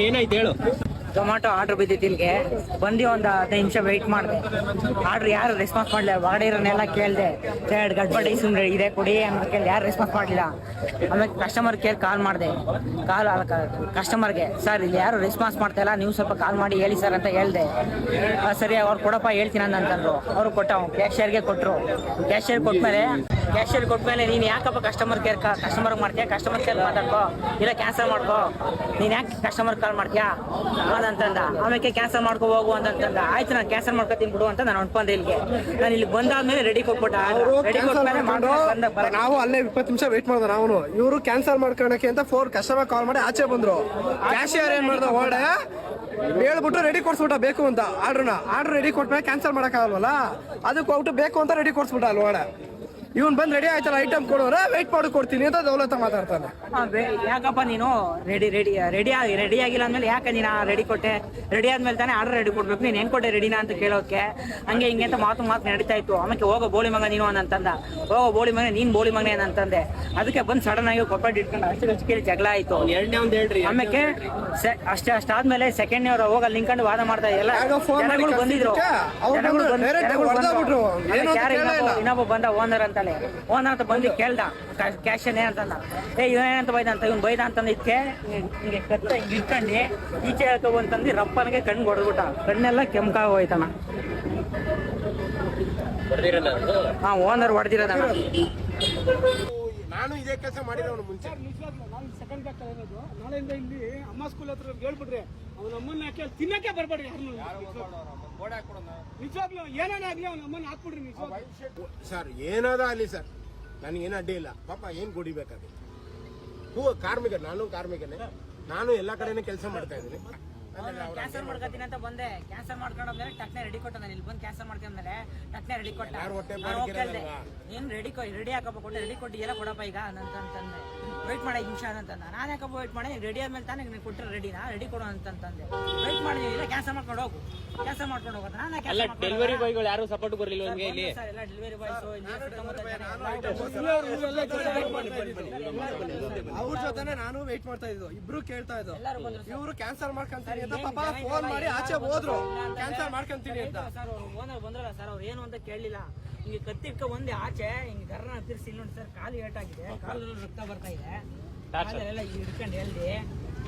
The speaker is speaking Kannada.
ಏನಾಯ್ತು ಹೇಳು. ಟೊಮಾಟೊ ಆರ್ಡರ್ ಬಿದ್ದಿತ್ತು ಇಲ್ಲಿಗೆ ಬಂದು ಒಂದು 15 ನಿಮಿಷ ವೆಯ್ಟ್ ಮಾಡಿದೆ. ಆರ್ಡ್ರ್ ಯಾರು ರೆಸ್ಪಾನ್ಸ್ ಮಾಡಲಿಲ್ಲ. ಹೊರಗಡೆ ಇರೋನೆಲ್ಲ ಕೇಳಿದೆ, ಗಡ್ಬಡಿ ಸುಮ್ಮನೆ ಇದೆ ಕೊಡಿ ಅಂತ ಕೇಳಿ ಯಾರು ರೆಸ್ಪಾನ್ಸ್ ಮಾಡಲಿಲ್ಲ. ಆಮೇಲೆ ಕಸ್ಟಮರ್ ಕೇರ್ ಕಾಲ್ ಮಾಡಿದೆ. ಕಸ್ಟಮರ್ಗೆ ಸರ್ ಇಲ್ಲಿ ಯಾರು ರೆಸ್ಪಾನ್ಸ್ ಮಾಡ್ತಾ ಇಲ್ಲ, ನೀವು ಸ್ವಲ್ಪ ಕಾಲ್ ಮಾಡಿ ಹೇಳಿ ಸರ್ ಅಂತ ಹೇಳಿದೆ. ಸರಿ ಅವ್ರು ಕೊಡಪ್ಪ ಹೇಳ್ತೀನಿ ಅಂತಂದ್ರು. ಅವರು ಕ್ಯಾಶಿಯರ್ಗೆ ಕೊಟ್ಟರು. ಕ್ಯಾಶಿಯರ್ ಕೊಟ್ಮೇಲೆ ನೀನು ಯಾಕಪ್ಪ ಕಸ್ಟಮರ್ ಮಾಡ್ತೀಯಾ, ಕಸ್ಟಮರ್ ಕೇರ್ ಮಾತಾಡ್ಕೋ, ಇಲ್ಲ ಕ್ಯಾನ್ಸಲ್ ಮಾಡ್ಕೋ, ನೀನು ಯಾಕೆ ಕಸ್ಟಮರ್ ಕಾಲ್ ಮಾಡ್ತೀಯಾ ಅಂತಂದ. ಆಮೇಲೆ ಕ್ಯಾನ್ಸಲ್ ಮಾಡ್ಕೊ ಹೋಗು ಅಂತಂದ. ಆಯ್ತು ನಾನು ಕ್ಯಾನ್ಸಲ್ ಮಾಡ್ಕೊತೀನಿ ಬಿಡು ಅಂತ ನಾನು ಹೊಂಟ್ಬಂದೆ ಇಲ್ಲಿಗೆ. ನಾನು ಇಲ್ಲಿ ಬಂದಾದ್ಮೇಲೆ ರೆಡಿ ಕೊಟ್ಬಿಟ್ಟ. ನಾವು ಅಲ್ಲೇ 20 ನಿಮಿಷ ವೇಟ್ ಮಾಡ್ದ. ನಾವು ಇವರು ಕ್ಯಾನ್ಸಲ್ ಮಾಡ್ಕೊಳಕ್ಕೆ ಅಂತ ಕಸ್ಟಮರ್ ಕಾಲ್ ಮಾಡಿ ಆಚೆ ಬಂದ್ರು. ಕ್ಯಾಶಿಯರ್ ಏನ್ ಮಾಡ್ದ ಹೊರಡೆ ಹೇಳ್ಬಿಟ್ಟು ರೆಡಿ ಕೊಡ್ಸ್ಬಿಟ್ಟ ಬೇಕು ಅಂತ. ಆರ್ಡರ್ ರೆಡಿ ಕೊಟ್ಮೇಲೆ ಕ್ಯಾನ್ಸಲ್ ಮಾಡಕ್ಕಾಗಲ್ವಲ್ಲ, ಅದಕ್ಕೆ ಹೋಗ್ಬಿಟ್ಟು ಬೇಕು ಅಂತ ರೆಡಿ ಕೊಡ್ಸ್ಬಿಟ್ಟ ಅಲ್ಲಿ ಹೊರಡೆ. ಇವನ್ ಬಂದ್ ರೆಡಿ ಆಯ್ತಲ್ಲ ಐಟಮ್ ಕೊಡೋರೆ ವೆಯ್ಟ್ ಮಾಡಿ ಕೊಡ್ತೀನಿ ಅಂತ ದೌಲತ ಮಾತಾಡ್ತಾನೆ. ಯಾಕಪ್ಪ ನೀನು ರೆಡಿ ಆಗಿಲ್ಲ ಅಂದ್ಮೇಲೆ ಯಾಕೆ ನೀನು ರೆಡಿ ಕೊಟ್ಟೆ? ರೆಡಿ ಆದ್ಮೇಲೆ ತಾನೇ ಆರ್ಡರ್ ರೆಡಿ ಕೊಡ್ಬೇಕು. ನೀನ್ ಹೆಂಗ್ ಕೊಟ್ಟೆ ರೆಡಿನಾ ಅಂತ ಕೇಳೋಕೆ ಹಂಗೆ ಹಿಂಗೆ ಅಂತ ಮಾತು ನಡೀತಾ ಇತ್ತು. ಆಮೇಲೆ ಹೋಗೋ ಬೋಳಿ ಮಗ ನೀನು ಅಂತಂದ. ಹೋಗೋ ಬೋಳಿ ಮಗ ನೀನ್ ಬೋಳಿ ಮಗನೇ ಅಂತಂದೆ. ಅದಕ್ಕೆ ಬಂದು ಸಡನ್ ಆಗಿ ಕೊಪ್ಪಟ್ಟು ಇಟ್ಕೊಂಡು ಅಷ್ಟು ಕೇಳಿ ಜಗಳ ಆಯ್ತು. ಆಮೇಲೆ ಅಷ್ಟಾದ್ಮೇಲೆ ಸೆಕೆಂಡ್ ಅವ್ರು ಹೋಗಲ್ಲಿ ನಿಂತ್ಕೊಂಡು ವಾದ ಮಾಡ್ತಾ ಎಲ್ಲ ಜನಗಳು ಬಂದಿದ್ರು. ಇನ್ನೊಬ್ಬ ಬಂದ ಓನರ್ ಅಂತ ಬಂದು ಕೇಳ್ದ ಕ್ಯಾಶನ್ ಏನಂತಂದ. ಇವನೇನಂತ ಬೈದ ಅಂತ ಇವ್ನು ಬೈದ ಅಂತಂದ. ಇದಕ್ಕೆ ಹಿಂಗೆ ಕತ್ತ ಹಿಂಗೆ ಇಟ್ಕೊಂಡು ಈಚೆ ಹೇಳ್ಕೊಂತಂದು ರಪ್ಪನಿಗೆ ಕಣ್ಣು ಹೊಡೆದ್ಬಿಟ್ಟ. ಕಣ್ಣೆಲ್ಲ ಕೆಂಪಾಗ ಹೋಯ್ತಾನ. ಓನರ್ ಹೊಡೆದಿರೋದ. ನಾನು ಇದೇ ಕೆಲಸ ಮಾಡಿರೋನು ಮುಂಚೆ. ಸೆಕೆಂಡ್ ಬ್ಯಾಕ್ ಇರೋದು ನಾಳೆಯಿಂದ ಇಲ್ಲಿ ಅಮ್ಮ ಸ್ಕೂಲ್ ಹತ್ರ ಹೇಳ್ಬಿಡ್ರಿ, ಅವನ ಅಮ್ಮನ ಹಾಕಿ ತಿನ್ನಕ್ಕೆ ಬರ್ಬೇಡ್ರಿ. ನಿಜವಾಗ್ಲೂ ಏನಾನ ಆಗ್ಲಿ ಅವನ ಅಮ್ಮನ ಹಾಕ್ಬಿಡ್ರಿ. ನಿಜವಾಗ್ಲೂ ಸರ್ ಏನಾದ ಆಗ್ಲಿ ಸರ್, ನನಗೇನು ಅಡ್ಡಿ ಇಲ್ಲ. ಪಾಪ ಏನ್ ಕುಡಿಬೇಕಾದ್ರೆ ಕಾರ್ಮಿಕ, ನಾನು ಕಾರ್ಮಿಕನೇ. ನಾನು ಎಲ್ಲಾ ಕಡೆನೂ ಕೆಲಸ ಮಾಡ್ತಾ ಇದ್ದೀನಿ. ಕ್ಯಾನ್ಸಲ್ ಮಾಡ್ಕೊತೀನಿ ಅಂತ ಬಂದೆ. ಕ್ಯಾನ್ಸಲ್ ಮಾಡ್ಕೊಂಡ್ಮೇಲೆ ಟಕ್ನೆ ರೆಡಿ ಕೊಟ್ಟ. ನಾನು ಇಲ್ಲಿ ಬಂದು ಕ್ಯಾನ್ಸಲ್ ಮಾಡ್ಕೊಂಡ್ಮೇಲೆ ಟಕ್ನೆ ರೆಡಿ ಕೊಟ್ಟ. ಏನ್ ರೆಡಿ ಹಾಕಪ್ಪ ಕೊಟ್ಟೆ, ರೆಡಿ ಕೊಟ್ಟು ಎಲ್ಲ ಕೊಡಪ್ಪ ಈಗ ಅಂತಂದೆ. ವೇಟ್ ಮಾಡಿ 5 ನಿಮಿಷ ಅಂತಂದ. ನಾನು ಯಾಕಪ್ಪ ವೇಟ್ ಮಾಡಿ, ರೆಡಿ ಆದ್ಮೇಲೆ ತಾನೇ ನೀವು ಕೊಟ್ಟರೆ ರೆಡಿನಾ, ರೆಡಿ ಕೊಡು ಅಂತಂದೆ. ವೇಟ್ ಮಾಡಿ ಇಲ್ಲ ಕ್ಯಾನ್ಸಲ್ ಮಾಡ್ಕೊಂಡು ಹೋಗು, ಕ್ಯಾನ್ಸಲ್ ಮಾಡ್ಕೊಂಡು ಹೋಗೋದು. ನಾನು ಡೆಲಿವರಿ ಬಾಯ್ಗಳು ಯಾರು ಸಪೋರ್ಟ್ ಬರಲಿಲ್ಲ ಇಲ್ಲಿ. ಎಲ್ಲ ಡೆಲಿವರಿ ಬಾಯ್ಸ್ ಅವ್ರ ಜೊತೆ ನಾನು ವೇಟ್ ಮಾಡ್ತಾ ಇದ್ದು. ಇಬ್ರು ಕೇಳ್ತಾ ಇದ್ದು. ಇವ್ರು ಕ್ಯಾನ್ಸಲ್ ಮಾಡ್ಕೊಂತೀನಿ ಅಂತ ಪಾಪ ಫೋನ್ ಮಾಡಿ ಆಚೆ ಹೋದ್ರು. ಕ್ಯಾನ್ಸಲ್ ಮಾಡ್ಕೊಂತೀನಿ ಅಂತ. ಸರ್ ಓನರ್ ಬಂದ್ರಲ್ಲ ಸರ್, ಅವ್ರು ಏನು ಅಂತ ಕೇಳಲಿಲ್ಲ. ಹಿಂಗೆ ಕತ್ತಿಕ್ಕ ಒಂದೇ ಆಚೆ ಹಿಂಗೆ ಗರ್ರನ ತಿರ್ಸಿ ನೋಡಿ ಸರ್, ಕಾಲು ಏಟಾಗಿದೆ, ಕಾಲಲ್ಲಿ ರಕ್ತ ಬರ್ತಾ ಇದೆ. ಕಾಲೆಲ್ಲ ಹಿಡ್ಕೊಂಡು ಹೇಳ್ದೆ